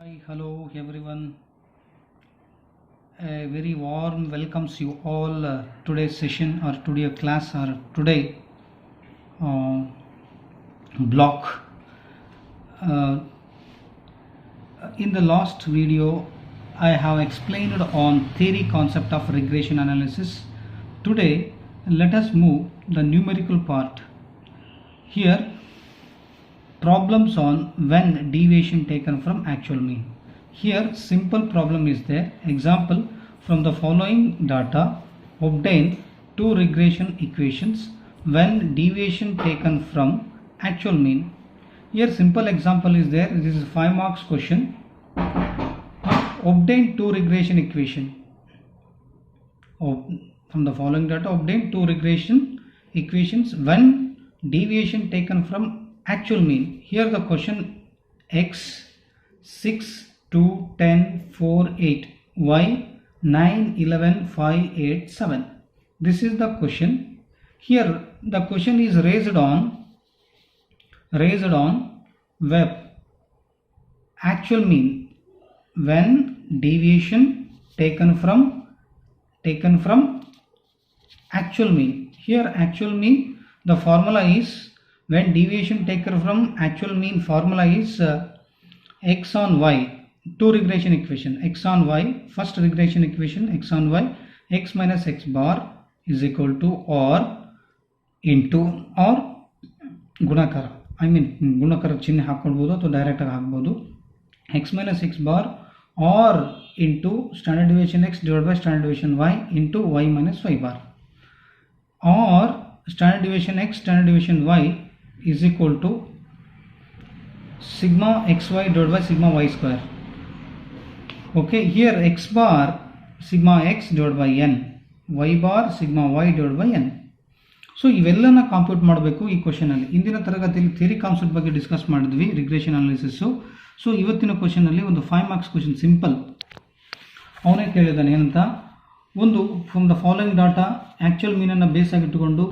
Hi, hello everyone. A very warm welcomes you all today's session or today class or today uh, block. Uh, in the last video, I have explained on theory concept of regression analysis. Today, let us move the numerical part. Here, problems on when deviation taken from actual mean. Here simple problem is there. Example, from the following data obtain two regression equations when deviation taken from actual mean. Here simple example is there. This is 5 marks question. Obtain two regression equation. From the following data obtain two regression equations when deviation taken from actual mean. Here the question x 6 2 10 4 8 y 9 11 5 8 7. This is the question. Here the question is raised on web actual mean when deviation taken from actual mean. Here actual mean, the formula is when deviation taken from actual mean, formula is x on y, two regression equation, x on y, first regression equation x on y, x minus x bar is equal to or into or ಗುಣಾಕಾರ, ಗುಣಾಕಾರ ಚಿಹ್ನೆ ಹಾಕೊಳ್ಬೋದು ಅಥವಾ direct ಆಗಿ ಹಾಕಬಹುದು. x minus x bar or into standard deviation x divided by standard deviation y into y minus y bar, or standard deviation x standard deviation y is equal to sigma xy divided by sigma y square. Okay, here x bar sigma x divided by n, y bar sigma y divided by n. So ಇವೆಲ್ಲನ compute ಮಾಡಬೇಕು ಈ ಕ್ವಶನಲ್ಲಿ. ಇಂದಿನ ತರಗತಿಯಲ್ಲಿ theory concept ಬಗ್ಗೆ discuss ಮಾಡಿದ್ವಿ, regression analysis. So ಇವತ್ತಿನ ಕ್ವಶನಲ್ಲಿ ಒಂದು 5 marks question simple. ಅವನೇ ಕೇಳಿದ್ದಾನೆ ಏನಂತ, ಒಂದು from the following data actual ಮೀನನ್ನು ಬೇಸ್ ಆಗಿಟ್ಟುಕೊಂಡು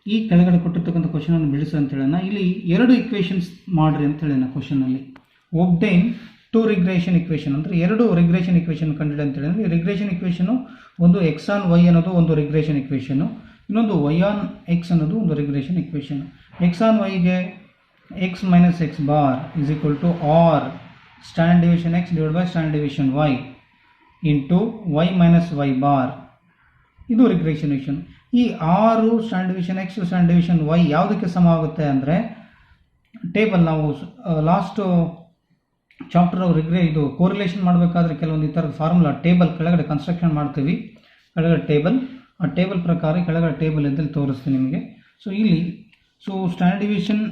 ಈ ಕೆಳಗಡೆ ಕೊಟ್ಟಿರ್ತಕ್ಕಂಥ ಕ್ವಶನನ್ನು ಬಿಡಿಸಿ ಅಂತ ಹೇಳೋಣ. ಇಲ್ಲಿ ಎರಡು ಇಕ್ವೇಷನ್ಸ್ ಮಾಡಿರಿ ಅಂತ ಹೇಳೋಣ ಕ್ವಶನಲ್ಲಿ. ಒಬ್ಟೈನ್ ಟು ರಿಗ್ರೆಷನ್ ಇಕ್ವೇಷನ್ ಅಂದರೆ ಎರಡು ರಿಗ್ರೆಷನ್ ಇಕ್ವೇಷನ್ ಕಂಡಿಡಿ ಅಂತ ಹೇಳಿದ್ರೆ, ರಿಗ್ರೆಷನ್ ಇಕ್ವೇಷನು ಒಂದು ಎಕ್ಸ್ ಆನ್ ವೈ ಅನ್ನೋದು ಒಂದು ರಿಗ್ರೆಷನ್ ಇಕ್ವೇಷನು, ಇನ್ನೊಂದು ವೈ ಆನ್ ಎಕ್ಸ್ ಅನ್ನೋದು ಒಂದು ರಿಗ್ರೆಷನ್ ಇಕ್ವೇಷನ್. ಎಕ್ಸ್ ಆನ್ ವೈಗೆ X minus X bar is equal to R standard division X divide by standard division Y into Y minus Y bar, ಇದು regression equation. ಈ R standard division X standard division Y ಯಾವುದಕ್ಕೆ ಸಮ ಆಗುತ್ತೆ ಅಂದರೆ, table ನಾವು last chapter ಇದು correlation ಮಾಡಬೇಕಾದ್ರೆ ಕೆಲವೊಂದು ಈ ಥರದ ಫಾರ್ಮುಲಾ ಟೇಬಲ್ ಕೆಳಗಡೆ ಕನ್ಸ್ಟ್ರಕ್ಷನ್ ಮಾಡ್ತೀವಿ, ಕೆಳಗಡೆ ಟೇಬಲ್, ಆ ಟೇಬಲ್ ಪ್ರಕಾರ ಕೆಳಗಡೆ ಟೇಬಲ್ ಇದ್ದಲ್ಲಿ ತೋರಿಸ್ತೀನಿ ನಿಮಗೆ. ಸೊ ಇಲ್ಲಿ standard division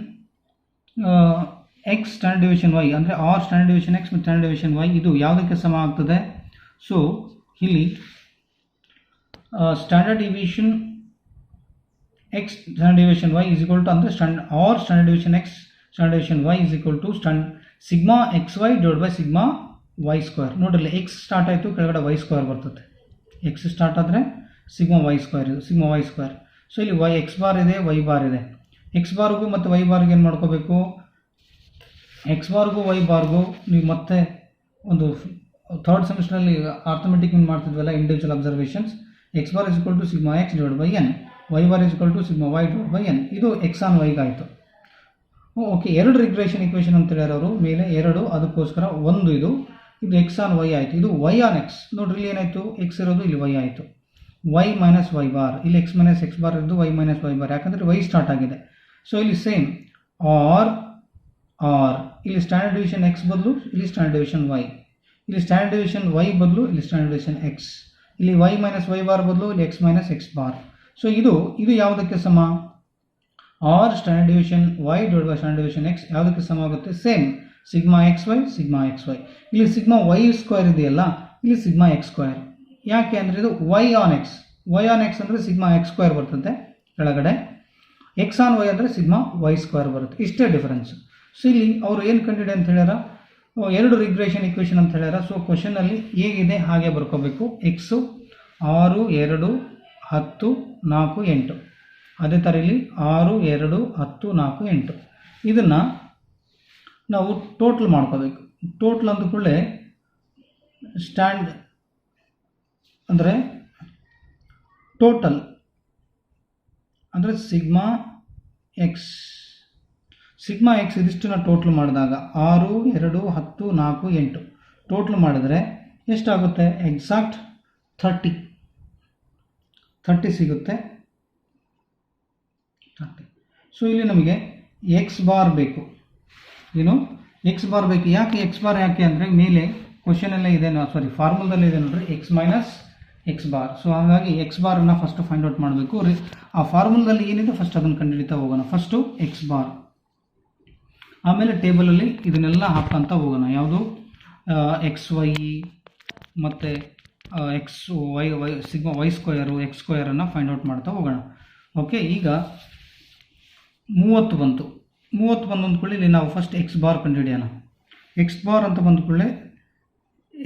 X standard division Y ಅಂದರೆ ಆರ್ ಸ್ಟ್ಯಾಂಡರ್ಡ್ ಡಿವಿಷನ್ ಎಕ್ಸ್ ಮತ್ತು ಸ್ಟ್ಯಾಂಡರ್ಡ್ ಡಿವಿಷನ್ ವೈ ಇದು ಯಾವುದಕ್ಕೆ ಸಮ ಆಗ್ತದೆ. ಸೊ ಇಲ್ಲಿ standard division X standard division Y is equal to ಅಂದರೆ standard division X standard division Y is equal to sigma X Y divide by sigma Y square. ನೋಡಿರಲಿ X start ಆಯಿತು, ಕೆಳಗಡೆ Y square ಬರ್ತದೆ. X start ಆದರೆ sigma Y square ಇದು sigma Y square. So ಇಲ್ಲಿ Y X bar ಇದೆ, Y bar ಇದೆ. X ಬಾರ್ಗೂ ಮತ್ತು ವೈ ಬಾರ್ಗೆ ಏನು ಮಾಡ್ಕೋಬೇಕು, ಎಕ್ಸ್ ಬಾರ್ಗೂ ವೈ ಬಾರ್ಗೂ ನೀವು ಮತ್ತೆ ಒಂದು ಥರ್ಡ್ ಸೆಮಿಸ್ಟರ್ನಲ್ಲಿ ಆರ್ಥಮೆಟಿಕ್ ಏನು ಮಾಡ್ತಿದ್ವಲ್ಲ individual observations, X bar is equal to sigma X divide by N, Y bar is equal to sigma Y divide by N. ಇದು ಎಕ್ಸ್ ಆನ್ ವೈಗೆ ಆಯಿತು. ಓಕೆ, ಎರಡು ರಿಗ್ರೆಷನ್ ಇಕ್ವೇಷನ್ ಅಂತ ಹೇಳ್ಯಾರ ಅವರು ಮೇಲೆ ಎರಡು, ಅದಕ್ಕೋಸ್ಕರ ಒಂದು ಇದು ಎಕ್ಸ್ ಆನ್ ವೈ ಆಯಿತು, ಇದು ವೈ ಆನ್ ಎಕ್ಸ್. ನೋಡ್ರಿ ಇಲ್ಲಿ ಏನಾಯಿತು, ಎಕ್ಸ್ ಇರೋದು ಇಲ್ಲಿ ವೈ ಆಯಿತು, ವೈ ಮೈನಸ್ ವೈ ಬಾರ್, ಇಲ್ಲಿ ಎಕ್ಸ್ ಮೈನಸ್ ಎಕ್ಸ್ ಬಾರ್ ಇರೋದು ವೈ ಮೈನಸ್ ವೈ ಬಾರ್, ಯಾಕಂದರೆ ವೈ ಸ್ಟಾರ್ಟ್ ಆಗಿದೆ. ಸೊ ಇಲ್ಲಿ ಸೇಮ್ ಆರ್ ಇಲ್ಲಿ ಸ್ಟ್ಯಾಂಡರ್ಡ್ ಡಿವಿಷನ್ ಎಕ್ಸ್ ಬದಲು ಇಲ್ಲಿ ಸ್ಟ್ಯಾಂಡರ್ಡ್ ಡಿವಿಷನ್ ವೈ, ಇಲ್ಲಿ ಸ್ಟ್ಯಾಂಡರ್ಡ್ ಡಿವಿಷನ್ ವೈ ಬದಲು ಇಲ್ಲಿ ಸ್ಟ್ಯಾಂಡರ್ಡ್ ಡಿವಿಷನ್ ಎಕ್ಸ್, ಇಲ್ಲಿ ವೈ ಮೈನಸ್ ವೈ ಬಾರ್ ಬದಲು ಇಲ್ಲಿ X minus X bar. So ಇದು ಯಾವುದಕ್ಕೆ ಸಮ, R standard division Y divide by standard division X ಯಾವುದಕ್ಕೆ ಸಮ ಆಗುತ್ತೆ, same sigma X Y sigma X Y. ಇಲ್ಲಿ ಸಿಗ್ಮಾ ವೈ ಸ್ಕ್ವೇರ್ ಇದೆಯಲ್ಲ, ಇಲ್ಲಿ ಸಿಗ್ಮಾ ಎಕ್ಸ್ ಸ್ಕ್ವೇರ್. ಯಾಕೆ ಅಂದರೆ ಇದು ವೈ ಆನ್ ಎಕ್ಸ್ ಅಂದರೆ ಸಿಗ್ಮಾ ಎಕ್ಸ್ ಸ್ಕ್ವೇರ್ ಬರ್ತದೆ ಕೆಳಗಡೆ, ಎಕ್ಸ್ ಆನ್ ವೈ ಅಂದರೆ ಸಿಗ್ಮಾ ವೈ ಸ್ಕ್ವೇರ್ ಬರುತ್ತೆ, ಇಷ್ಟೇ ಡಿಫರೆನ್ಸ್. ಸೊ ಇಲ್ಲಿ ಅವರು ಏನು ಕಂಡಿದೆ ಅಂತ ಹೇಳ್ಯಾರ, ಎರಡು ರಿಗ್ರೆಷನ್ ಇಕ್ವೇಷನ್ ಅಂತ ಹೇಳ್ಯಾರ. ಸೊ ಕ್ವಶನಲ್ಲಿ ಹೇಗಿದೆ ಹಾಗೆ ಬರ್ಕೋಬೇಕು. ಎಕ್ಸು 6 2 10 4 8, ಅದೇ ಥರ ಇಲ್ಲಿ 6 2 10 4 8. ಇದನ್ನು ನಾವು ಟೋಟಲ್ ಮಾಡ್ಕೋಬೇಕು. ಟೋಟಲ್ ಅಂದ್ಕೊಳ್ಳೆ ಸ್ಟ್ಯಾಂಡ್ ಅಂದರೆ ಟೋಟಲ್ ಅಂದರೆ ಸಿಗ್ಮಾ ಎಕ್ಸ್ ಇದಿಷ್ಟನ್ನು ಟೋಟಲ್ ಮಾಡಿದಾಗ 6, 2, 10, 4, 8 ಟೋಟಲ್ ಮಾಡಿದ್ರೆ ಎಷ್ಟಾಗುತ್ತೆ? ಎಕ್ಸಾಕ್ಟ್ 30 ಸಿಗುತ್ತೆ. 30. ಸೊ ಇಲ್ಲಿ ನಮಗೆ ಎಕ್ಸ್ ಬಾರ್ ಬೇಕು. ಏನು ಎಕ್ಸ್ ಬಾರ್ ಬೇಕು? ಯಾಕೆ ಎಕ್ಸ್ ಬಾರ್ ಯಾಕೆ ಅಂದರೆ ಮೇಲೆ ಕ್ವಶನಲ್ಲೇ ಇದೆ, ಫಾರ್ಮುಲಾದಲ್ಲಿ ಇದೆ ನೋಡ್ರಿ, X minus X bar. So ಹಾಗಾಗಿ ಎಕ್ಸ್ ಬಾರನ್ನು ಫಸ್ಟ್ ಫೈಂಡ್ ಔಟ್ ಮಾಡಬೇಕು. ಆ ಫಾರ್ಮುಲಾದಲ್ಲಿ ಏನಿದೆ ಫಸ್ಟ್ ಅದನ್ನು ಕಂಡುಹಿಡಿತಾ ಹೋಗೋಣ. ಫಸ್ಟು ಎಕ್ಸ್ ಬಾರ್, ಆಮೇಲೆ ಟೇಬಲಲ್ಲಿ ಇದನ್ನೆಲ್ಲ ಹಾಕ್ಕೊಂತ ಹೋಗೋಣ. ಯಾವುದು ಎಕ್ಸ್ ವೈ ಮತ್ತು X Y sigma Y square X ಸ್ಕ್ವಯರನ್ನು ಫೈಂಡ್ ಔಟ್ ಮಾಡ್ತಾ ಹೋಗೋಣ. ಓಕೆ, ಈಗ 30 ಬಂತು. 30 ಬಂದಂದ್ಕೊಳ್ಳಿ ಇಲ್ಲಿ ನಾವು ಫಸ್ಟ್ ಎಕ್ಸ್ ಬಾರ್ ಕಂಡುಹಿಡಿಯೋಣ. ಎಕ್ಸ್ ಬಾರ್ ಅಂತ ಬಂದ್ಕೊಳ್ಳಿ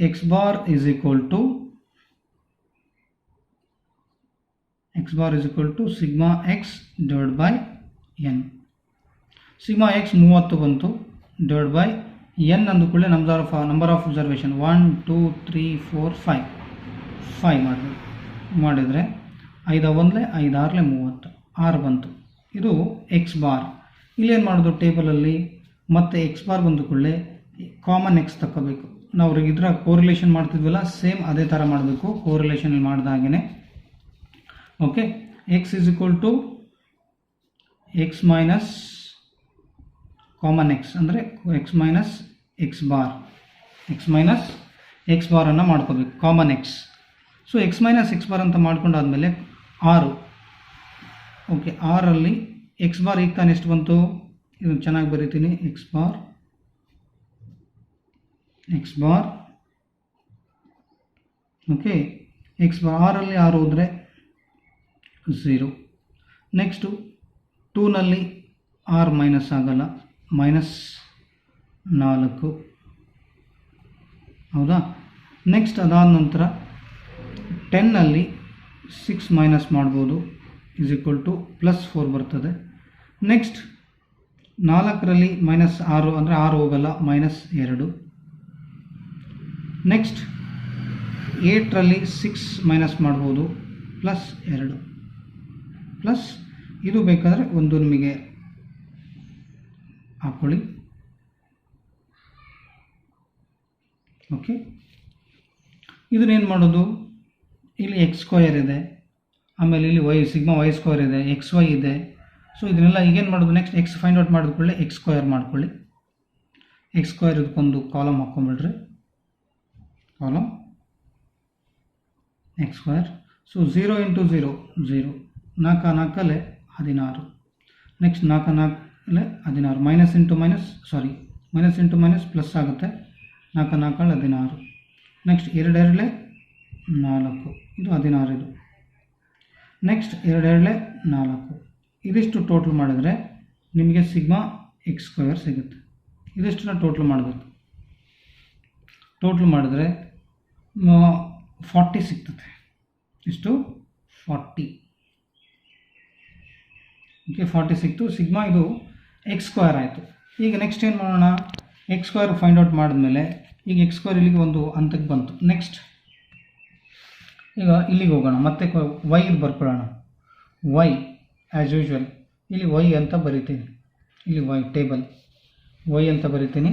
X bar is equal to sigma X divide by N. Sigma X 30 ಬಂತು ಡಿವೈಡ್ ಬೈ ಎನ್ ಅಂದುಕೊಳ್ಳಿ ನಂಬರ್ ಆಫ್ ಅಬ್ಸರ್ವೇಷನ್ 1, 2, 3, 4, 5 ಮಾಡಿದರೆ 5 1 5 6 30 6 ಬಂತು. ಇದು ಎಕ್ಸ್ ಬಾರ್. ಇಲ್ಲೇನು ಮಾಡೋದು? ಟೇಬಲಲ್ಲಿ ಮತ್ತೆ ಎಕ್ಸ್ ಬಾರ್ ಬಂದುಕೊಳ್ಳೆ ಕಾಮನ್ ಎಕ್ಸ್ ತಗೋಬೇಕು. ನಾವು ಇದರ ಕೋರಿಲೇಷನ್ ಮಾಡ್ತಿದ್ವಲ್ಲ, ಸೇಮ್ ಅದೇ ಥರ ಮಾಡಬೇಕು. ಕೋರಿಲೇಷನ್ ಮಾಡಿದಾಗೇ okay, X is equal to X minus common X ಅಂದರೆ ಎಕ್ಸ್ ಮೈನಸ್ ಎಕ್ಸ್ ಬಾರನ್ನು ಮಾಡ್ಕೋಬೇಕು, common X. So X minus X bar ಅಂತ ಮಾಡ್ಕೊಂಡಾದ್ಮೇಲೆ 6. ಓಕೆ, 6ರಲ್ಲಿ ಎಕ್ಸ್ ಬಾರ್ ಈಗ ತಾನು ಎಷ್ಟು ಬಂತು? ಇದನ್ನು ಚೆನ್ನಾಗಿ ಬರೀತೀನಿ. X bar okay, X bar 6ರಲ್ಲಿ 6 ಹೋದರೆ 0. ನೆಕ್ಸ್ಟು 2ನಲ್ಲಿ 6 ಮೈನಸ್ ಆಗಲ್ಲ, -4. ಹೌದಾ? ನೆಕ್ಸ್ಟ್ ಅದಾದ ನಂತರ 10ನಲ್ಲಿ 6 ಮೈನಸ್ ಮಾಡ್ಬೋದು, ಈಸ್ ಈಕ್ವಲ್ ಟು +4 ಬರ್ತದೆ. ನೆಕ್ಸ್ಟ್ 4ರಲ್ಲಿ -6 ಅಂದರೆ 6 ಹೋಗಲ್ಲ, -2. ನೆಕ್ಸ್ಟ್ 8ರಲ್ಲಿ 6 ಮೈನಸ್ ಮಾಡ್ಬೋದು, +2 ಪ್ಲಸ್ ಇದು ಬೇಕಾದರೆ ಒಂದು ನಿಮಗೆ ಹಾಕ್ಕೊಳ್ಳಿ. ಓಕೆ, ಇದನ್ನೇನು ಮಾಡೋದು? ಇಲ್ಲಿ ಎಕ್ಸ್ ಸ್ಕ್ವಯರ್ ಇದೆ, ಆಮೇಲೆ ಇಲ್ಲಿ ಸಿಗ್ಮಾ ವೈ ಸ್ಕ್ವಯರ್ ಇದೆ, ಎಕ್ಸ್ ವೈ ಇದೆ. ಸೊ ಇದನ್ನೆಲ್ಲ ಈಗೇನು ಮಾಡೋದು? ನೆಕ್ಸ್ಟ್ ಎಕ್ಸ್ ಫೈಂಡ್ ಔಟ್ ಮಾಡಿದ್ಕೊಳ್ಳಿ, ಎಕ್ಸ್ ಸ್ಕ್ವಯರ್ ಮಾಡ್ಕೊಳ್ಳಿ. ಎಕ್ಸ್ ಸ್ಕ್ವಯರ್ ಇದಕ್ಕೊಂದು ಕಾಲಮ್ ಹಾಕ್ಕೊಂಬಿಡ್ರಿ, column X square. So 0 × 0 0, 4 4 16. Next 4 4 16, minus into minus plus ಆಗುತ್ತೆ, 4 4 16. ನೆಕ್ಸ್ಟ್ 2 2 4, ಇದು 16 ಇದು. ನೆಕ್ಸ್ಟ್ 2 2 4, ಇದಿಷ್ಟು ಟೋಟಲ್ ಮಾಡಿದ್ರೆ ನಿಮಗೆ ಸಿಗ್ಮಾ ಎಕ್ಸ್ ಸ್ಕ್ವಯರ್ ಸಿಗುತ್ತೆ. ಇದಿಷ್ಟನ್ನು ಟೋಟಲ್ ಮಾಡಬೇಕು. ಟೋಟಲ್ ಮಾಡಿದ್ರೆ 40 ಸಿಗ್ತದೆ. ಇಷ್ಟು 40. ಓಕೆ, 40 ಸಿಕ್ತು. ಸಿಗ್ಮಾ ಇದು ಎಕ್ಸ್ ಸ್ಕ್ವಯರ್ ಆಯಿತು. ಈಗ ನೆಕ್ಸ್ಟ್ ಏನು ಮಾಡೋಣ? ಎಕ್ಸ್ ಸ್ಕ್ವಯರ್ ಫೈಂಡ್ ಔಟ್ ಮಾಡಿದ್ಮೇಲೆ ಈಗ ಎಕ್ಸ್ ಸ್ಕ್ವಯರ್ ಇಲ್ಲಿಗೆ ಒಂದು ಹಂತಕ್ಕೆ ಬಂತು. ನೆಕ್ಸ್ಟ್ ಈಗ ಇಲ್ಲಿಗೆ ಹೋಗೋಣ, ಮತ್ತೆ ವೈ ಬರ್ಕೊಳ್ಳೋಣ. ವೈ ಆ್ಯಸ್ ಯೂಶ್ವಲ್ ಇಲ್ಲಿ ವೈ ಅಂತ ಬರಿತೀನಿ. ಇಲ್ಲಿ ವೈ ಟೇಬಲ್ ವೈ ಅಂತ ಬರಿತೀನಿ.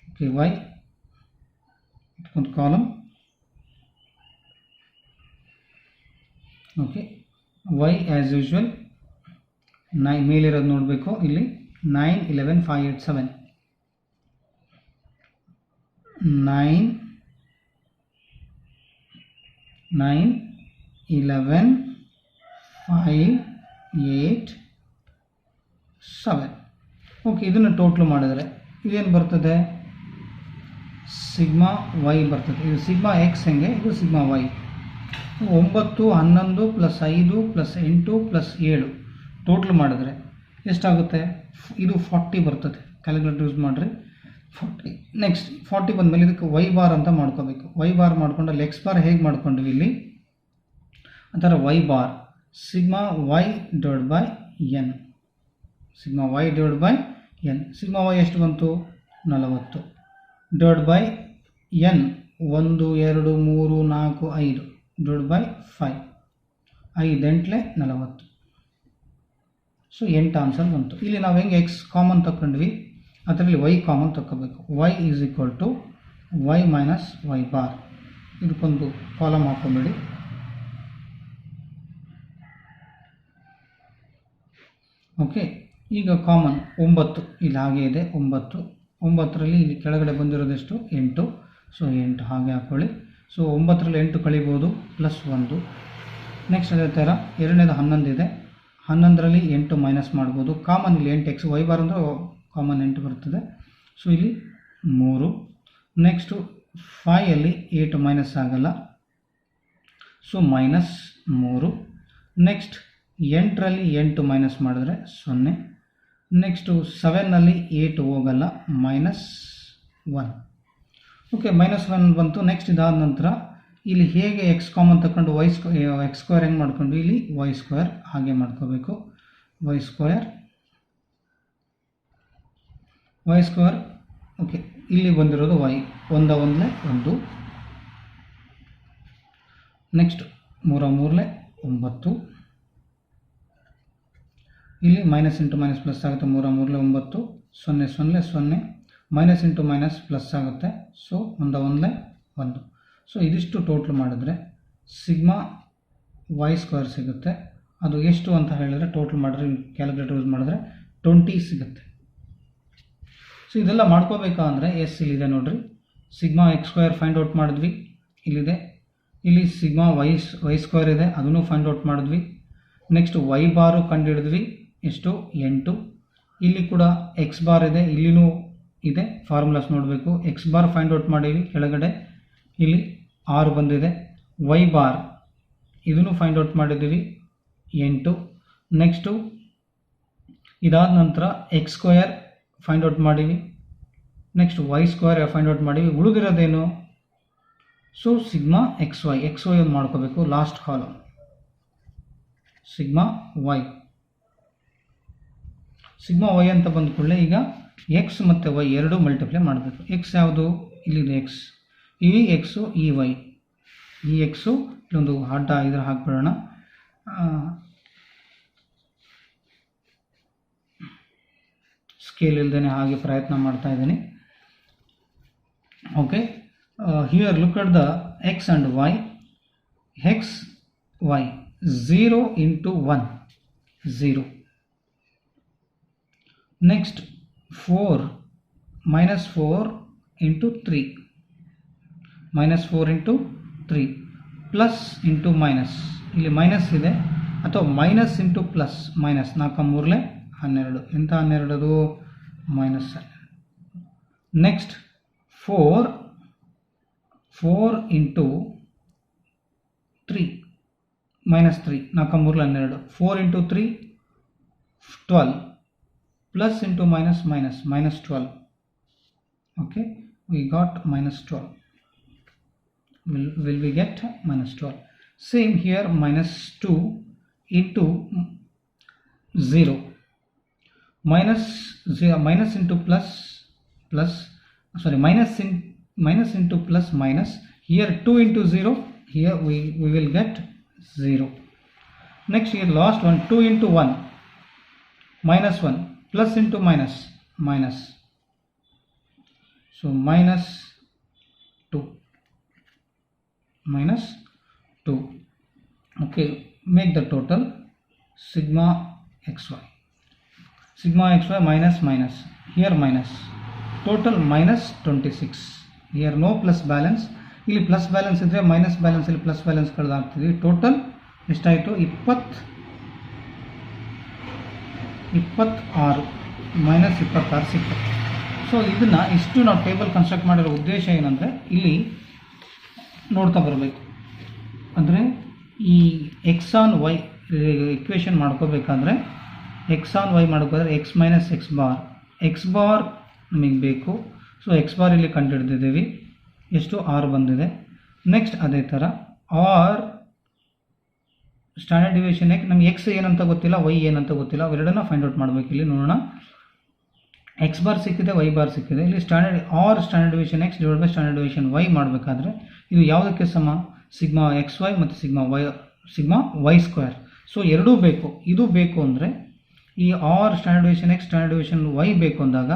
ಓಕೆ, ವೈ ಒಂದು column. Okay, Y as usual 9 ಮೇಲಿರೋದು ನೋಡಬೇಕು. ಇಲ್ಲಿ 9 11 5 8 7 9 11 5 8 7. ಓಕೆ, ಇದನ್ನು ಟೋಟ್ಲ್ ಮಾಡಿದರೆ ಇದೇನು ಬರ್ತದೆ? ಸಿಗ್ಮಾ ವೈ ಬರ್ತದೆ. ಇದು ಸಿಗ್ಮಾ ಎಕ್ಸ್ ಹೆಂಗೆ, ಇದು ಸಿಗ್ಮಾ ವೈ. 9 11 + 5 + 8 + 7 ಟೋಟ್ಲ್ ಮಾಡಿದ್ರೆ ಎಷ್ಟಾಗುತ್ತೆ? ಇದು 40 ಬರ್ತದೆ. ಕ್ಯಾಲ್ಕುಲೇಟರ್ ಯೂಸ್ ಮಾಡಿರಿ, 40. ನೆಕ್ಸ್ಟ್ 40 ಬಂದಮೇಲೆ ಇದಕ್ಕೆ ವೈ ಬಾರ್ ಅಂತ ಮಾಡ್ಕೋಬೇಕು. ವೈ ಬಾರ್ ಮಾಡ್ಕೊಂಡಲ್ಲಿ ಎಕ್ಸ್ ಬಾರ್ ಹೇಗೆ ಮಾಡ್ಕೊಂಡ್ವಿ ಇಲ್ಲಿ ಆ ಥರ Y bar sigma Y divide by N. Sigma Y divide by N. Sigma Y ಎಷ್ಟು ಬಂತು? 40 divide by N 1 2 3 4 5 divide by 5. 5 8 40. So 8 answer ಬಂತು. ಇಲ್ಲಿ ನಾವು ಹೆಂಗೆ ಎಕ್ಸ್ ಕಾಮನ್ ತಗೊಂಡ್ವಿ ಅದರಲ್ಲಿ ವೈ ಕಾಮನ್ ತಗೋಬೇಕು. Y is equal to Y minus Y bar. ಇದಕ್ಕೊಂದು ಕಾಲಮ್ ಹಾಕೊಂಬೇಡಿ. ಓಕೆ, ಈಗ ಕಾಮನ್ 9 ಇಲ್ಲಿ ಹಾಗೆ ಇದೆ. 9ರಲ್ಲಿ ಇಲ್ಲಿ ಕೆಳಗಡೆ ಬಂದಿರೋದೆಷ್ಟು? 8. ಸೊ 8 ಹಾಗೆ ಹಾಕ್ಕೊಳ್ಳಿ. ಸೊ 9ರಲ್ಲಿ 8 ಕಳಿಬೋದು +1. ನೆಕ್ಸ್ಟ್ ಅದೇ ಥರ ಎರಡನೇದು 11 ಇದೆ. 11ರಲ್ಲಿ 8 ಮೈನಸ್ ಮಾಡ್ಬೋದು. ಕಾಮನ್ ಇಲ್ಲಿ 8 ಎಕ್ಸ್ ವೈ ಬಾರ್ ಅಂದರೆ ಕಾಮನ್ 8 ಬರ್ತದೆ. ಸೊ ಇಲ್ಲಿ 3. ನೆಕ್ಸ್ಟು 5ಯಲ್ಲಿ 8 ಮೈನಸ್ ಆಗಲ್ಲ. ಸೊ -3. ನೆಕ್ಸ್ಟ್ 8ರಲ್ಲಿ 8 ಮೈನಸ್ ಮಾಡಿದ್ರೆ 0. ನೆಕ್ಸ್ಟು 7ನಲ್ಲಿ 8 ಹೋಗಲ್ಲ, -1. ಓಕೆ, -1 ಬಂತು. ನೆಕ್ಸ್ಟ್ ಇದಾದ ನಂತರ ಇಲ್ಲಿ ಹೇಗೆ ಎಕ್ಸ್ ಕಾಮನ್ ತಗೊಂಡು ಎಕ್ಸ್ ಸ್ಕ್ವೇರ್ ಹೆಂಗೆ ಮಾಡ್ಕೊಂಡು ಇಲ್ಲಿ ವೈ ಸ್ಕ್ವೇರ್ ಹಾಗೆ ಮಾಡ್ಕೋಬೇಕು. ವೈ ಸ್ಕ್ವೇರ್ ಓಕೆ, ಇಲ್ಲಿ ಬಂದಿರೋದು ವೈ 1 1 ನೆಕ್ಸ್ಟ್ 3 3 9. ಇಲ್ಲಿ ಮೈನಸ್ ಇಂಟು ಮೈನಸ್ ಪ್ಲಸ್ ಆಗುತ್ತೆ. 3 3 9 0 0 0 ಮೈನಸ್ ಇಂಟು ಮೈನಸ್ ಪ್ಲಸ್ ಆಗುತ್ತೆ. ಸೊ 1 1 1. ಸೊ ಇದಿಷ್ಟು ಟೋಟ್ಲ್ ಮಾಡಿದ್ರೆ ಸಿಗ್ಮಾ ವೈ ಸ್ಕ್ವೇರ್ ಸಿಗುತ್ತೆ. ಅದು ಎಷ್ಟು ಅಂತ ಹೇಳಿದ್ರೆ ಟೋಟ್ಲ್ ಮಾಡಿದ್ರೆ ಕ್ಯಾಲ್ಕುಲೇಟರ್ ಯೂಸ್ ಮಾಡಿದ್ರೆ 20 ಸಿಗುತ್ತೆ. ಸೊ ಇದೆಲ್ಲ ಮಾಡ್ಕೋಬೇಕಾ ಅಂದರೆ ಇಲ್ಲಿದೆ ನೋಡ್ರಿ. Sigma X square find out ಮಾಡಿದ್ವಿ, ಇಲ್ಲಿದೆ. ಇಲ್ಲಿ ಸಿಗ್ಮಾ ವೈ ಸ್ಕ್ವೇರ್ ಇದೆ, ಅದನ್ನು ಫೈಂಡ್ ಔಟ್ ಮಾಡಿದ್ವಿ. ನೆಕ್ಸ್ಟ್ ವೈ ಬಾರು ಕಂಡುಹಿಡಿದ್ವಿ, ಎಷ್ಟು? 8. ಇಲ್ಲಿ ಕೂಡ ಎಕ್ಸ್ ಬಾರ್ ಇದೆ, ಇಲ್ಲಿನೂ ಇದೆ. ಫಾರ್ಮುಲಾಸ್ ನೋಡಬೇಕು. ಎಕ್ಸ್ ಬಾರ್ ಫೈಂಡ್ ಔಟ್ ಮಾಡೀವಿ ಕೆಳಗಡೆ, ಇಲ್ಲಿ 6 ಬಂದಿದೆ. ವೈ ಬಾರ್ ಇದನ್ನು ಫೈಂಡ್ ಔಟ್ ಮಾಡಿದ್ದೀವಿ, 8. ನೆಕ್ಸ್ಟು ಇದಾದ ನಂತರ ಎಕ್ಸ್ ಸ್ಕ್ವೇರ್ ಫೈಂಡ್ ಔಟ್ ಮಾಡೀವಿ. Next Y square find out ಮಾಡೀವಿ. ಉಳಿದಿರೋದೇನು? ಸೊ ಸಿಗ್ಮಾ ಎಕ್ಸ್ ವೈ ಒಂದು ಮಾಡ್ಕೋಬೇಕು. ಲಾಸ್ಟ್ ಕಾಲಮ್ ಸಿಗ್ಮಾ ವೈ ಅಂತ ಬಂದ ಕೂಡಲೇ ಈಗ ಎಕ್ಸ್ ಮತ್ತು ವೈ ಎರಡು ಮಲ್ಟಿಪ್ಲೈ ಮಾಡಬೇಕು. ಎಕ್ಸ್ ಯಾವುದು? ಇಲ್ಲಿದೆ ಎಕ್ಸ್. ಈ ಎಕ್ಸು ಈ ವೈ. ಈ ಎಕ್ಸು ಇಲ್ಲೊಂದು ಅಡ್ಡ ಇದ್ರ ಹಾಕ್ಬಿಡೋಣ. ಸ್ಕೇಲ್ ಇಲ್ದೇನೆ ಹಾಗೆ ಪ್ರಯತ್ನ ಮಾಡ್ತಾ ಇದ್ದೀನಿ. Okay, here look at the X and Y. X Y 0 into 1 0. Next 4 -4 into 3 -4 into 3 plus into minus. ಇಲ್ಲಿ ಮೈನಸ್ ಇದೆ ಅಥವಾ ಮೈನಸ್ ಇಂಟು ಪ್ಲಸ್. ಮೈನಸ್ 4 3 12. ಎಂಥ 12? -12. Next 4 into 3 -3 4 3 12. 4 into 3 12 plus into minus -12. Okay, we got -12. Will we get -12? Same here, -2 into 0. Minus into plus, sorry, minus into plus minus. Here 2 into 0. Here we will get 0. Next here last one, 2 into 1 -1 plus into minus. So -2. Okay, make the total sigma xy minus here minus, total -26. here no plus balance. ಇಲ್ಲಿ plus balance ಇದ್ದರೆ minus balance, ಇಲ್ಲಿ plus balance ಕಳೆದಾಗ್ತಿದ್ವಿ. Total ಎಷ್ಟಾಯಿತು? 26 -26 ಸಿಕ್ತು. So ಇದನ್ನು ಇಷ್ಟು ನಾವು table construct ಮಾಡಿರೋ ಉದ್ದೇಶ ಏನಂದರೆ ಇಲ್ಲಿ ನೋಡ್ತಾ ಬರಬೇಕು. ಅಂದರೆ ಈ ಎಕ್ಸ್ ಆನ್ ವೈ ಇಕ್ವೇಷನ್ ಮಾಡ್ಕೋಬೇಕಾದ್ರೆ ಎಕ್ಸ್ ಆನ್ ವೈ ಮಾಡ್ಕೋದ್ರೆ ಎಕ್ಸ್ ಮೈನಸ್ ಎಕ್ಸ್ ಬಾರ್ ನಮಗೆ ಬೇಕು. ಸೊ ಎಕ್ಸ್ ಬಾರ್ ಇಲ್ಲಿ ಕಂಡುಹಿಡಿದಿದ್ದೀವಿ, ಎಷ್ಟು? 6 ಬಂದಿದೆ. ನೆಕ್ಸ್ಟ್ ಅದೇ ಥರ ಆರ್ ಸ್ಟ್ಯಾಂಡರ್ಡ್ ಡಿವಿಯೇಷನ್ ನಮಗೆ ಎಕ್ಸ್ ಏನಂತ ಗೊತ್ತಿಲ್ಲ, ವೈ ಏನಂತ ಗೊತ್ತಿಲ್ಲ, ಅವೆರಡನ್ನ ಫೈಂಡ್ ಔಟ್ ಮಾಡಬೇಕು. ಇಲ್ಲಿ ನೋಡೋಣ. ಎಕ್ಸ್ ಬಾರ್ ಸಿಕ್ಕಿದೆ, ವೈ ಬಾರ್ ಸಿಕ್ಕಿದೆ. ಇಲ್ಲಿ standard division X divide by standard division Y ಮಾಡಬೇಕಾದ್ರೆ ಇದು ಯಾವುದಕ್ಕೆ ಸಮ? ಸಿಗ್ಮಾ ಎಕ್ಸ್ ವೈ ಮತ್ತು ಸಿಗ್ಮಾ ವೈ ಸ್ಕ್ವೇರ್. ಸೊ ಎರಡೂ ಬೇಕು. ಇದು ಬೇಕು ಅಂದರೆ ಈ standard division X standard division Y ಬೇಕು ಅಂದಾಗ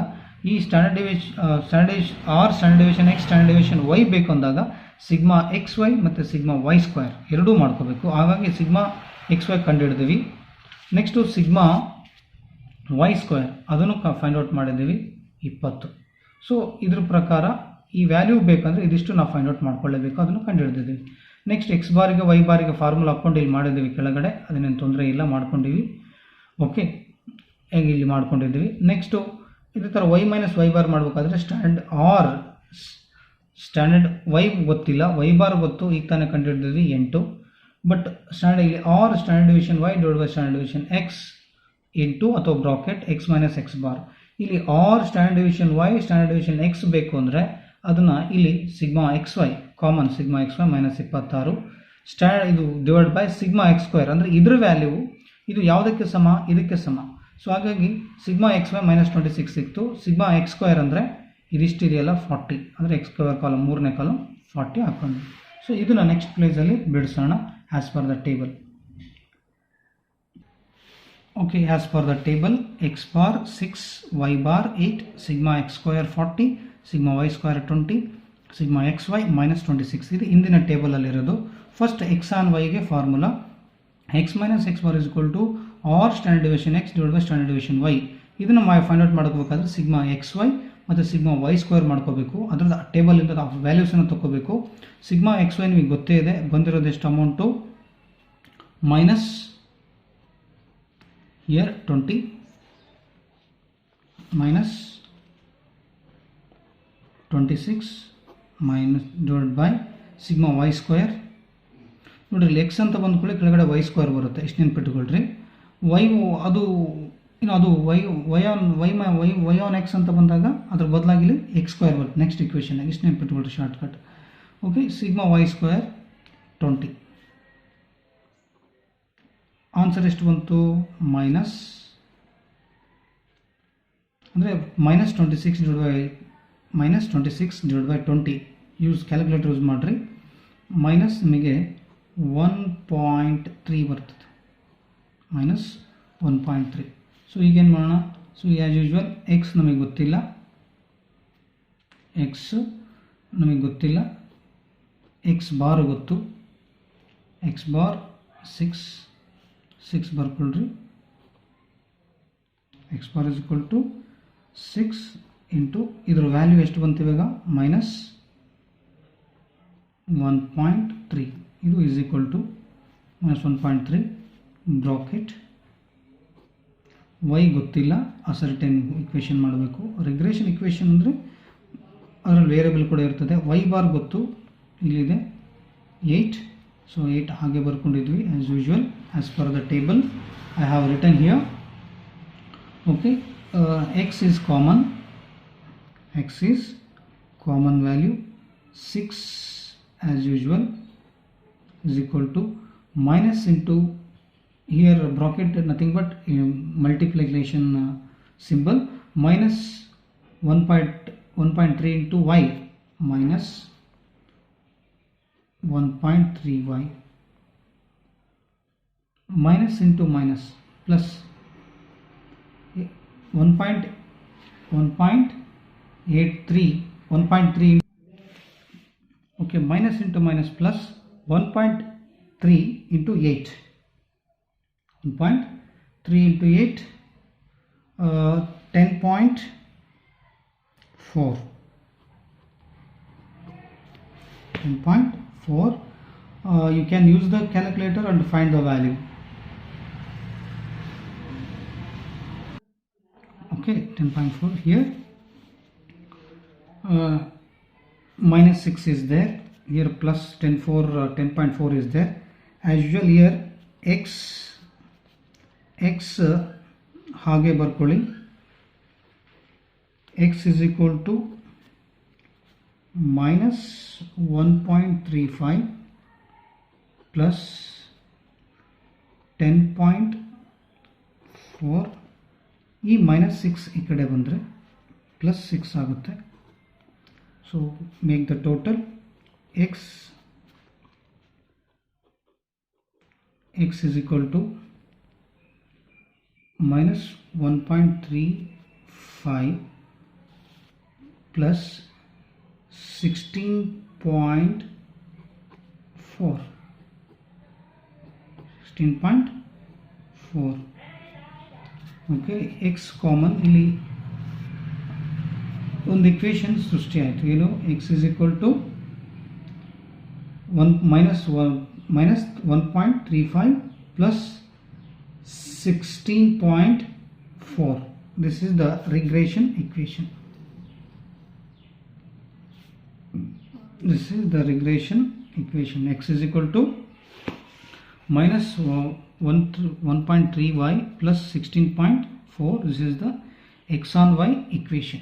ಈ standard division X standard division Y ಬೇಕು ಅಂದಾಗ ಸಿಗ್ಮಾ ಎಕ್ಸ್ ವೈ ಮತ್ತು ಸಿಗ್ಮಾ ವೈ ಸ್ಕ್ವೇರ್ ಎರಡೂ ಮಾಡ್ಕೋಬೇಕು. ಹಾಗಾಗಿ ಸಿಗ್ಮಾ ಎಕ್ಸ್ ವೈ ಕಂಡುಹಿಡಿದೀವಿ. ನೆಕ್ಸ್ಟು ಸಿಗ್ಮಾ ವೈ ಸ್ಕ್ವೇರ್ ಅದನ್ನು ಫೈಂಡ್ ಔಟ್ ಮಾಡಿದ್ದೀವಿ 20. ಸೊ ಇದ್ರ ಪ್ರಕಾರ ಈ ವ್ಯಾಲ್ಯೂ ಬೇಕಂದರೆ ಇದಿಷ್ಟು ನಾವು ಫೈಂಡ್ ಔಟ್ ಮಾಡ್ಕೊಳ್ಳೇಬೇಕು, ಅದನ್ನು ಕಂಡುಹಿಡಿದಿದ್ದೀವಿ. ನೆಕ್ಸ್ಟ್ ಎಕ್ಸ್ ಬಾರಿಗೆ ವೈ ಬಾರಿಗೆ ಫಾರ್ಮುಲಾ ಹಾಕ್ಕೊಂಡು ಇಲ್ಲಿ ಮಾಡಿದ್ದೀವಿ ಕೆಳಗಡೆ, ಅದನ್ನೇನು ತೊಂದರೆ ಇಲ್ಲ, ಮಾಡ್ಕೊಂಡಿವಿ. ಓಕೆ, ಹೇಗೆ ಇಲ್ಲಿ ಮಾಡ್ಕೊಂಡಿದ್ದೀವಿ. ನೆಕ್ಸ್ಟು ಇದೇ ಥರ ವೈ ಮೈನಸ್ ವೈ ಬಾರ್ ಮಾಡಬೇಕಾದ್ರೆ ಸ್ಟ್ಯಾಂಡರ್ಡ್ ವೈ ಗೊತ್ತಿಲ್ಲ, ವೈ ಬಾರ್ ಗೊತ್ತು, ಈಗ ತಾನೇ ಕಂಡುಹಿಡಿದಿದ್ವಿ 8. ಬಟ್ ಇಲ್ಲಿ standard division Y divide by standard division X into ಅಥವಾ bracket X minus X bar. ಇಲ್ಲಿ standard division Y standard division X ಬೇಕು ಅಂದರೆ ಅದನ್ನು ಇಲ್ಲಿ sigma X Y common sigma X Y minus 26 ಇದು divide by sigma X square ಅಂದರೆ ಇದ್ರ value ಇದು ಯಾವುದಕ್ಕೆ ಸಮ? ಇದಕ್ಕೆ ಸಮ. ಸೊ ಹಾಗಾಗಿ ಸಿಗ್ಮಾ ಎಕ್ಸ್ ವೈ ಮೈನಸ್ 26 ಸಿಕ್ತು. ಸಿಗ್ಮಾ ಎಕ್ಸ್ ಸ್ಕ್ವೇರ್ ಅಂದರೆ ಇದಿಷ್ಟಿದೆಯಲ್ಲ 40 ಅಂದರೆ ಎಕ್ಸ್ ಸ್ಕ್ವೇರ್ ಕಾಲಮ್ 3ನೇ ಕಾಲಮ್ 40 ಹಾಕೊಂಡು. ಸೊ ಇದನ್ನು ನೆಕ್ಸ್ಟ್ ಪ್ಲೇಸಲ್ಲಿ ಬಿಡಿಸೋಣ as per the table. Okay, as per the table X bar 6, Y bar 8, sigma X square 40, sigma Y square 20, sigma X Y minus 26. ಇದು ಇಂದಿನ ಟೇಬಲಲ್ಲಿರೋದು. ಫಸ್ಟ್ ಎಕ್ಸ್ ಆನ್ ವೈಗೆ formula X minus X bar is equal to standard division X divide by standard division Y. ಇದನ್ನು find out ಮಾಡ್ಕೋಬೇಕಾದ್ರೆ sigma X Y ಮತ್ತು sigma Y square ಮಾಡ್ಕೋಬೇಕು. ಅದರ ಟೇಬಲಿಂದ ವ್ಯಾಲ್ಯೂಸನ್ನು ತೊಗೋಬೇಕು. Sigma X Y ನಿಮಗೆ ಗೊತ್ತೇ ಇದೆ, ಬಂದಿರೋದು ಎಷ್ಟು amount minus here 20 minus 26 minus divided by sigma y square. ನೋಡಿರಿ ಎಕ್ಸ್ ಅಂತ ಬಂದ್ಕೊಳ್ಳಿ ಕೆಳಗಡೆ ವೈ ಸ್ಕ್ವೇರ್ ಬರುತ್ತೆ, ಇಷ್ಟು ನೆನ್ಪಿಟ್ಕೊಳ್ರಿ. ವೈ ಅದು ವೈ ಆನ್ ಎಕ್ಸ್ ಅಂತ ಬಂದಾಗ ಅದ್ರ ಬದಲಾಗಿ ಎಕ್ಸ್ ಸ್ಕ್ವೇರ್ ಬರುತ್ತೆ ನೆಕ್ಸ್ಟ್ ಇಕ್ವೇಷನ್. ಇಷ್ಟು ನೆನ್ಪಿಟ್ಕೊಳ್ರಿ shortcut. Okay, sigma Y square 20. Answer ಎಷ್ಟು ಬಂತು? ಮೈನಸ್ ಅಂದರೆ minus 26 divide by 20 calculator use ಮಾಡಿರಿ. ಮೈನಸ್ ನಿಮಗೆ 1.3 ಬರ್ತದೆ, ಮೈನಸ್ 1.3. ಸೊ ಈಗೇನು ಮಾಡೋಣ? ಸೊ ಆ್ಯಸ್ ಯೂಶ್ವಲ್ ಎಕ್ಸ್ ನಮಗೆ ಗೊತ್ತಿಲ್ಲ, ಎಕ್ಸ್ ಬಾರ್ ಗೊತ್ತು, ಎಕ್ಸ್ ಬಾರ್ 6 ಬರ್ಕೊಳ್ರಿ. X bar is equal to 6 into ಇದ್ರ ವ್ಯಾಲ್ಯೂ ಎಷ್ಟು ಬಂತು ಇವಾಗ? ಮೈನಸ್ 1.3. ಇದು is equal to minus 1.3 bracket. Y ಗೊತ್ತಿಲ್ಲ, ಅಸರ್ಟೈನ್ ಇಕ್ವೇಷನ್ ಮಾಡಬೇಕು. ರಿಗ್ರೆಷನ್ ಇಕ್ವೇಷನ್ ಅಂದರೆ ಅದರಲ್ಲಿ ವೇರಿಯಬಲ್ ಕೂಡ ಇರ್ತದೆ. ವೈ ಬಾರ್ ಗೊತ್ತು, ಇಲ್ಲಿದೆ 8. So 8 ಹಾಗೆ ಬರ್ಕೊಂಡಿದ್ವಿ as usual as per the table I have written here. Okay, x is common value 6 as usual is equal to minus into here bracket nothing but multiplication symbol minus 1.3 into y minus 1.3y minus into minus plus 1.3 okay, minus into minus plus 1.3 into 8 1.3 into 8 10.4 you can use the calculator and find the value. Okay, 10.4 here. Minus 6 is there, here plus 10.4 is there. As usual here x ಹಾಗೆ ಬರ್ಕೊಳ್ಳಿ. x is equal to minus 1.35 plus 10.4. ಈ minus 6 ಈ ಕಡೆ ಬಂದರೆ plus 6 ಆಗುತ್ತೆ. So make the total x is equal to minus 1.35 plus 16.4. Okay, X common. ಇಲ್ಲಿ ಒಂದು equation ಸೃಷ್ಟಿ ಆಯಿತು. ಏನು? X is equal to minus 1.35 plus 16.4. This is the regression equation. This is the regression equation. X is equal to minus 1.3y plus 16.4. This is the x on y equation.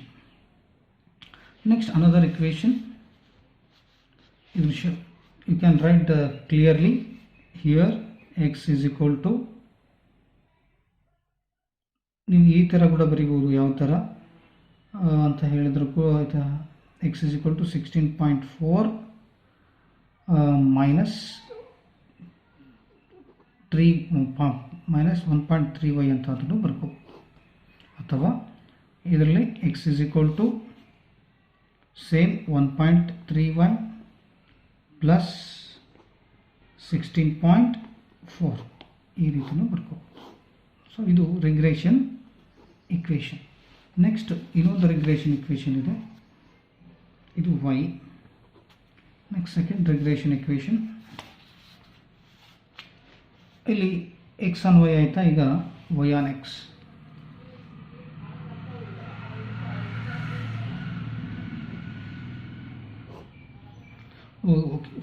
Next, another equation. You can write clearly here x is equal to, ನೀವು ಈ ಥರ ಕೂಡ ಬರೀಬೋದು. ಯಾವ ಥರ ಅಂತ ಹೇಳಿದ್ರು ಆಯಿತಾ, x is equal to 16.4 minus 1.3y ಅಂತ ಅದನ್ನು ಬರ್ಬೋದು. ಅಥವಾ ಇದರಲ್ಲಿ x is equal to same 1.3y plus 16.4 ಈ ರೀತಿಯೂ ಬರ್ಕೋಬೋದು. ಸೊ ಇದು ರಿಗ್ರೆಷನ್ ಇಕ್ವೇಷನ್. ನೆಕ್ಸ್ಟ್ ಇನ್ನೊಂದು ರಿಗ್ರೆಷನ್ ಇಕ್ವೇಷನ್ ಇದೆ, ಇದು y. Next second regression equation. ಇಲ್ಲಿ x ಆನ್ y ಆಯಿತಾ, ಈಗ y on x.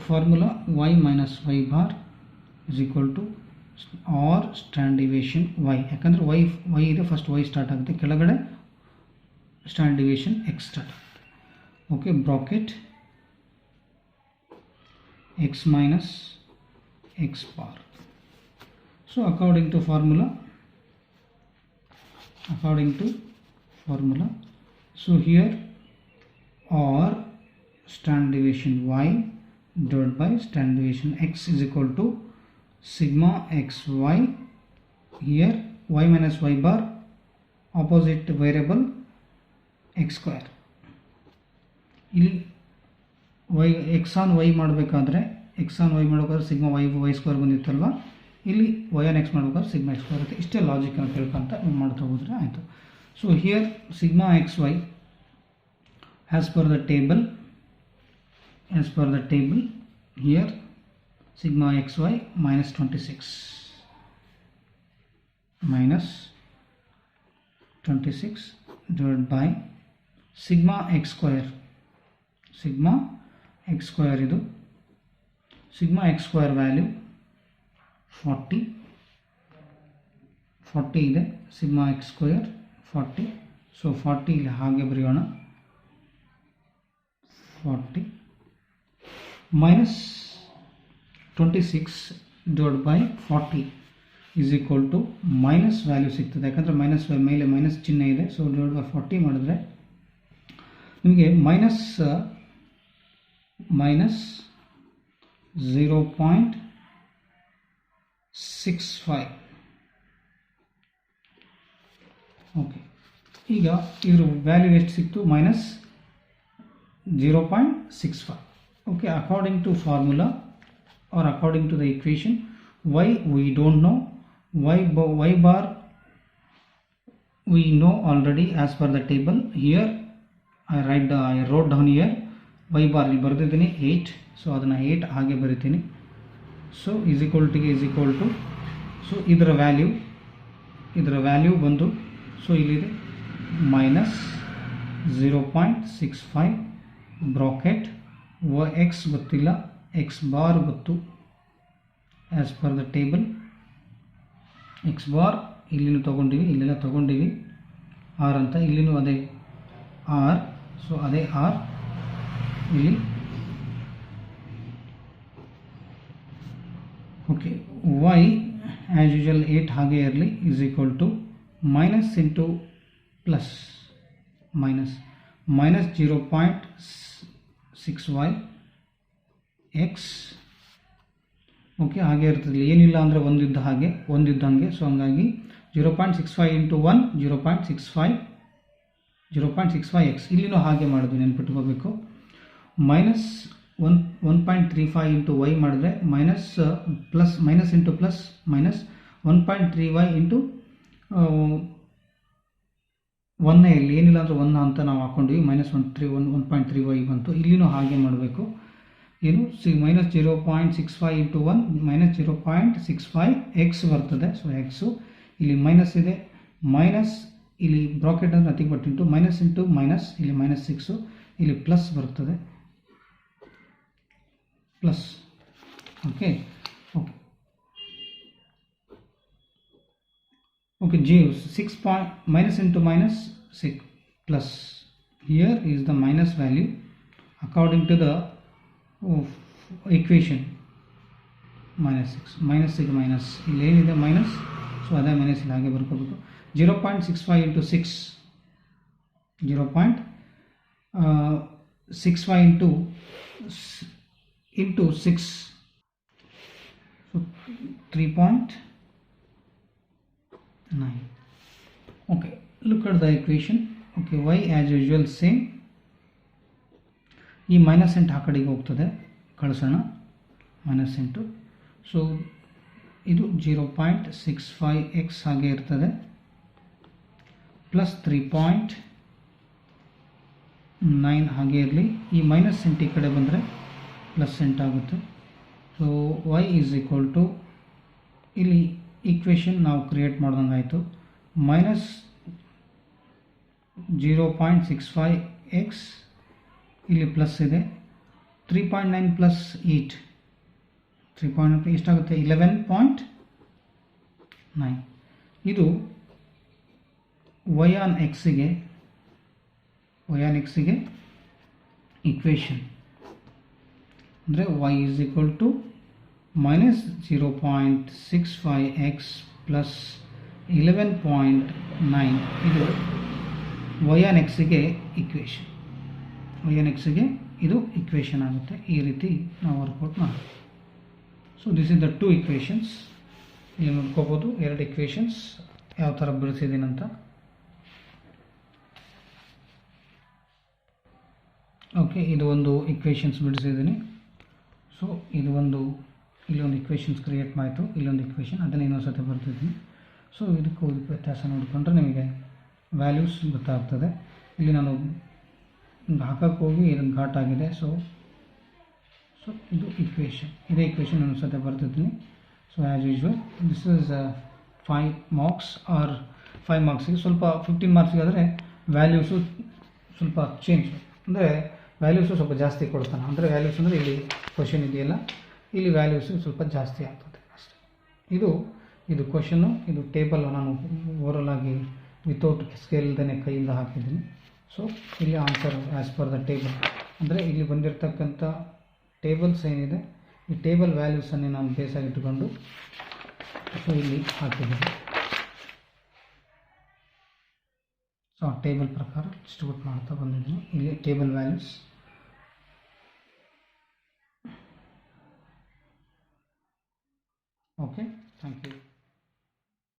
Formula y minus y bar is equal to r stand deviation y. ಯಾಕಂದರೆ y ಇದೆ, ಫಸ್ಟ್ y ಸ್ಟಾರ್ಟ್ ಆಗುತ್ತೆ, ಕೆಳಗಡೆ ಸ್ಟ್ಯಾಂಡ್ ಡಿವಿಯೇಷನ್ x ಸ್ಟಾರ್ಟ್ ಆಗುತ್ತೆ. Okay, bracket x minus x bar. So according to formula, so here r stand deviation y divided by stand deviation x is equal to sigma xy. Here y minus y bar, opposite variable x square. ಇಲ್ಲಿ y x on y ಮಾಡಬೇಕಾದ್ರೆ sigma y square ಬಂದಿತ್ತಲ್ವ, ಇಲ್ಲಿ y on x ಮಾಡಬೇಕಾದ್ರೆ sigma x square ಇರುತ್ತೆ. ಇಷ್ಟೇ ಲಾಜಿಕನ್ನು ತಿಳ್ಕೊಂತ ಮಾಡ್ತಾ ಹೋದರೆ ಆಯಿತು. So here sigma xy as per the table, here sigma xy minus 26 divided by sigma x square. ಇದು sigma x square ವ್ಯಾಲ್ಯೂ 40 ಇದೆ. sigma x square 40. ಸೊ 40 ಇಲ್ಲಿ ಹಾಗೆ ಬರೆಯೋಣ. 40 minus 26 divided by 40 is equal to minus value ಸಿಗ್ತದೆ. ಯಾಕಂದರೆ minus ಮೇಲೆ minus ಚಿಹ್ನೆ ಇದೆ. ಸೊ ಡಿವೈಡ್ ಬೈ 40 ಮಾಡಿದ್ರೆ ನಿಮಗೆ ಮೈನಸ್ 0.65. ಓಕೆ, ಈಗ ಇದ್ರ ವ್ಯಾಲ್ಯೂ ಎಷ್ಟು ಸಿಕ್ತು? Minus 0.65. Okay, according to formula or according to the equation, y we don't know, y bar we know already as per the table. Here I wrote down here y bar ಇಲ್ಲಿ ಬರೆದಿದ್ದೀನಿ 8. So ಅದನ್ನು 8 ಹಾಗೆ ಬರಿತೀನಿ. So is equal to so ಇದರ value ಬಂದು, so ಇಲ್ಲಿದೆ minus 0.65 bracket x ಗೊತ್ತಿಲ್ಲ, x bar ಗೊತ್ತು as per the table. x bar ಇಲ್ಲಿನೂ ತೊಗೊಂಡಿವಿ, ಇಲ್ಲೆಲ್ಲ ತೊಗೊಂಡಿವಿ r ಅಂತ, ಇಲ್ಲಿನೂ ಅದೇ r. ಸೊ ಅದೇ r ಇಲ್ಲಿ. ಓಕೆ, y ಆ್ಯಸ್ ಯೂಶುವಲ್ 8 ಹಾಗೆ ಇರಲಿ, is equal to minus into plus minus minus 0.6y x okay ಹಾಗೆ ಇರ್ತದೆ, ಏನಿಲ್ಲ ಅಂದರೆ ಒಂದಿದ್ದ ಹಾಗೆ ಒಂದಿದ್ದಂಗೆ. ಸೊ ಹಂಗಾಗಿ 0.65 ಇಂಟು 1 0.65 ಎಕ್ಸ್, ಇಲ್ಲಿನೂ ಹಾಗೆ ಮಾಡೋದು ನೆನ್ಪಿಟ್ಕೋಬೇಕು. ಮೈನಸ್ 1.35 ಇಂಟು ವೈ ಮಾಡಿದ್ರೆ minus into plus minus 1.3y into 1 ಇಲ್ಲಿ ಏನಿಲ್ಲ ಅಂದರೆ 1 ಅಂತ ನಾವು ಹಾಕೊಂಡ್ವಿ, ಮೈನಸ್ 1.3y ಬಂತು. ಇಲ್ಲಿನೂ ಹಾಗೆ ಮಾಡಬೇಕು. ಏನು ಮೈನಸ್ 0.65 ಇಂಟು 1 ಮೈನಸ್ 0.65 ಎಕ್ಸ್ ಬರ್ತದೆ. ಸೊ ಎಕ್ಸು ಇಲ್ಲಿ ಮೈನಸ್ ಇದೆ, ಮೈನಸ್ ಇಲ್ಲಿ ಬ್ರಾಕೆಟ್ ಅಂದರೆ ನಥಿಂಗ್ ಬಟ್ ಇಂಟು ಮೈನಸ್ ಇಲ್ಲಿ ಮೈನಸ್ 6 ಇಲ್ಲಿ ಪ್ಲಸ್ ಬರ್ತದೆ, plus. Okay okay okay G 6 minus into minus 6 plus. Here is the minus value according to the equation. minus 6 minus ಇಲ್ಲಿ ಏನಿದೆ minus, so ಅದೇ minus ಇಲ್ಲಿ ಹಾಗೆ ಬರ್ಕೋಬೇಕು. 0.65 into 6 0.65 into 6, so 3.9. okay, look at the equation. okay, y as usual same. ಈ minus into ಆ ಕಡೆಗೆ ಹೋಗ್ತದೆ, ಕಳಿಸೋಣ minus into. So ಇದು 0.65 ಎಕ್ಸ್ ಹಾಗೆ ಇರ್ತದೆ, ಪ್ಲಸ್ 3.9 ಹಾಗೆ ಇರಲಿ. ಈ ಮೈನಸ್ ಇಂಟು ಈ ಕಡೆ ಬಂದರೆ ಪ್ಲಸ್ ಇಂಟು ಆಗುತ್ತೆ. So y is equal to ಇಲ್ಲಿ ಈಕ್ವೇಷನ್ ನಾವು ಕ್ರಿಯೇಟ್ ಮಾಡ್ದಂಗೆ ಆಯಿತು. ಮೈನಸ್ 0.65 ಎಕ್ಸ್ ಇಲ್ಲಿ ಪ್ಲಸ್ ಇದೆ, 3.9 ಪ್ಲಸ್ 8 3.9 ಎಷ್ಟಾಗುತ್ತೆ 11.9. ಇದು y ಆನ್ ಎಕ್ಸಿಗೆ ಈಕ್ವೇಷನ್ ಅಂದರೆ y is equal to minus 0.65 x plus 11.9. ಇದು y ಆನ್ ಎಕ್ಸಿಗೆ ಈಕ್ವೇಷನ್, y ಆನ್ ಎಕ್ಸಿಗೆ ಇದು ಈಕ್ವೇಷನ್ ಆಗುತ್ತೆ. ಈ ರೀತಿ ನಾವು ವರ್ಕೌಟ್ ಮಾಡೋದು. So this is the 2 equations. ಇಲ್ಲಿ ನೋಡ್ಕೋಬೋದು 2 ಈಕ್ವೇಷನ್ಸ್ ಯಾವ ಥರ ಬಿಡಿಸಿದ್ದೀನಂತ. ಓಕೆ, ಇದು ಒಂದು ಈಕ್ವೇಷನ್ಸ್ ಬಿಡಿಸಿದ್ದೀನಿ. ಸೊ ಇದು ಇಲ್ಲೊಂದು ಈಕ್ವೇಷನ್ಸ್ ಕ್ರಿಯೇಟ್ ಮಾಡಿತು, ಇಲ್ಲೊಂದು ಈಕ್ವೇಷನ್, ಅದನ್ನು ಇನ್ನೊಂದು ಸತಿ ಬರ್ತಿದ್ದೀನಿ. ಸೊ ಇದಕ್ಕೂ ವ್ಯತ್ಯಾಸ ನೋಡಿಕೊಂಡ್ರೆ ನಿಮಗೆ ವ್ಯಾಲ್ಯೂಸ್ ಗೊತ್ತಾಗ್ತದೆ. ಇಲ್ಲಿ ನಾನು ಹಾಕಕ್ಕೆ ಹೋಗಿ ಇದನ್ನು ಘಾಟ್ ಆಗಿದೆ. ಸೊ ಇದು ಈಕ್ವೇಷನ್, ಇದೇ ಈಕ್ವೇಷನ್ ಇನ್ನೊಂದು ಸತಿ ಬರ್ತಿದ್ದೀನಿ. So as usual this is 5 marks or 5 ಮಾರ್ಕ್ಸಿಗೆ ಸ್ವಲ್ಪ 15 ಮಾರ್ಕ್ಸಿಗೆ ಆದರೆ ವ್ಯಾಲ್ಯೂಸು ಸ್ವಲ್ಪ ಚೇಂಜ್, ಅಂದರೆ ವ್ಯಾಲ್ಯೂಸು ಸ್ವಲ್ಪ ಜಾಸ್ತಿ ಕೊಡ್ತಾನೆ. ಅಂದರೆ ವ್ಯಾಲ್ಯೂಸ್ ಅಂದರೆ ಇಲ್ಲಿ ಕ್ವಶನ್ ಇದೆಯಲ್ಲ, ಇಲ್ಲಿ ವ್ಯಾಲ್ಯೂಸು ಸ್ವಲ್ಪ ಜಾಸ್ತಿ ಆಗ್ತದೆ ಅಷ್ಟೇ. ಇದು ಕ್ವಶನ್ನು, ಇದು ಟೇಬಲ್ ನಾನು ಓವರಲ್ ಆಗಿ ವಿತೌಟ್ ಸ್ಕೇಲ್ದೇ ಕೈಯಿಂದ ಹಾಕಿದ್ದೀನಿ. ಸೊ ಇಲ್ಲಿ answer as per the table, ಅಂದರೆ ಇಲ್ಲಿ ಬಂದಿರತಕ್ಕಂಥ ಟೇಬಲ್ಸ್ ಏನಿದೆ ಈ ಟೇಬಲ್ ವ್ಯಾಲ್ಯೂಸನ್ನೇ ನಾನು ಬೇಸಾಗಿಟ್ಟುಕೊಂಡು ಸೊ ಇಲ್ಲಿ ಹಾಕಿದ್ದೀನಿ. ಸೊ ಆ ಟೇಬಲ್ ಪ್ರಕಾರ ಡಿಸ್ಟ್ರಿಬ್ಯೂಟ್ ಮಾಡ್ತಾ ಬಂದಿದ್ದೀನಿ. ಇಲ್ಲಿ ಟೇಬಲ್ ವ್ಯಾಲ್ಯೂಸ್. ಓಕೆ.